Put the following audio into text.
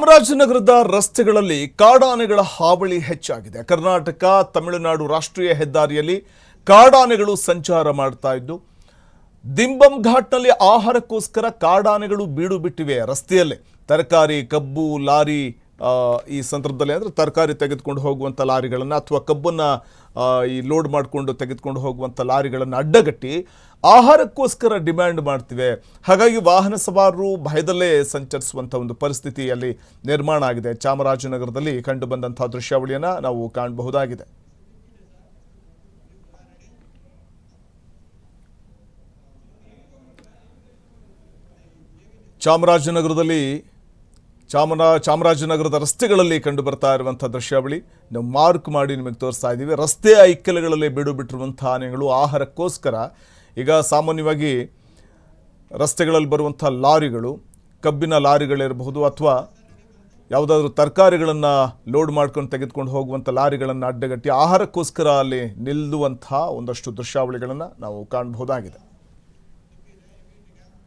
ಚಾಮರಾಜನಗರದ ರಸ್ತೆಗಳಲ್ಲಿ ಕಾಡಾನೆಗಳ ಹಾವಳಿ ಹೆಚ್ಚಾಗಿದೆ. ಕರ್ನಾಟಕ ತಮಿಳುನಾಡು ರಾಷ್ಟ್ರೀಯ ಹೆದ್ದಾರಿಯಲ್ಲಿ ಕಾಡಾನೆಗಳು ಸಂಚಾರ ಮಾಡ್ತಾ ಇದ್ದು, ದಿಂಬಂ ಘಾಟ್ನಲ್ಲಿ ಆಹಾರಕ್ಕೋಸ್ಕರ ಕಾಡಾನೆಗಳು ಬೀಡು ಬಿಟ್ಟಿವೆ. ರಸ್ತೆಯಲ್ಲೇ ತರಕಾರಿ, ಕಬ್ಬು ಲಾರಿ, ಈ ಸಂದರ್ಭದಲ್ಲಿ ಅಂದರೆ ತರಕಾರಿ ತೆಗೆದುಕೊಂಡು ಹೋಗುವಂಥ ಲಾರಿಗಳನ್ನು ಅಥವಾ ಕಬ್ಬನ್ನು ಈ ಲೋಡ್ ಮಾಡಿಕೊಂಡು ತೆಗೆದುಕೊಂಡು ಹೋಗುವಂಥ ಲಾರಿಗಳನ್ನು ಅಡ್ಡಗಟ್ಟಿ ಆಹಾರಕ್ಕೋಸ್ಕರ ಡಿಮ್ಯಾಂಡ್ ಮಾಡ್ತಿವೆ. ಹಾಗಾಗಿ ವಾಹನ ಸವಾರರು ಭಯದಲ್ಲೇ ಸಂಚರಿಸುವಂಥ ಒಂದು ಪರಿಸ್ಥಿತಿಯಲ್ಲಿ ನಿರ್ಮಾಣ ಆಗಿದೆ. ಚಾಮರಾಜನಗರದಲ್ಲಿ ಕಂಡು ಬಂದಂಥ ದೃಶ್ಯಾವಳಿಯನ್ನು ನಾವು ಕಾಣಬಹುದಾಗಿದೆ. ಚಾಮರಾಜನಗರದ ರಸ್ತೆಗಳಲ್ಲಿ ಕಂಡು ಬರ್ತಾ ಇರುವಂಥ ದೃಶ್ಯಾವಳಿ ನಾವು ಮಾರ್ಕ್ ಮಾಡಿ ನಿಮಗೆ ತೋರಿಸ್ತಾ ಇದ್ದೀವಿ. ರಸ್ತೆಯ ಇಕ್ಕೆಲಗಳಲ್ಲಿ ಬೀಡು ಬಿಟ್ಟಿರುವಂಥ ಆನೆಗಳು ಆಹಾರಕ್ಕೋಸ್ಕರ ಈಗ ಸಾಮಾನ್ಯವಾಗಿ ರಸ್ತೆಗಳಲ್ಲಿ ಬರುವಂಥ ಲಾರಿಗಳು, ಕಬ್ಬಿನ ಲಾರಿಗಳಿರಬಹುದು ಅಥವಾ ಯಾವುದಾದ್ರೂ ತರಕಾರಿಗಳನ್ನು ಲೋಡ್ ಮಾಡ್ಕೊಂಡು ತೆಗೆದುಕೊಂಡು ಹೋಗುವಂಥ ಲಾರಿಗಳನ್ನು ಅಡ್ಡಗಟ್ಟಿ ಆಹಾರಕ್ಕೋಸ್ಕರ ಅಲ್ಲಿ ನಿಲ್ಲುವಂಥ ಒಂದಷ್ಟು ದೃಶ್ಯಾವಳಿಗಳನ್ನು ನಾವು ಕಾಣಬಹುದಾಗಿದೆ.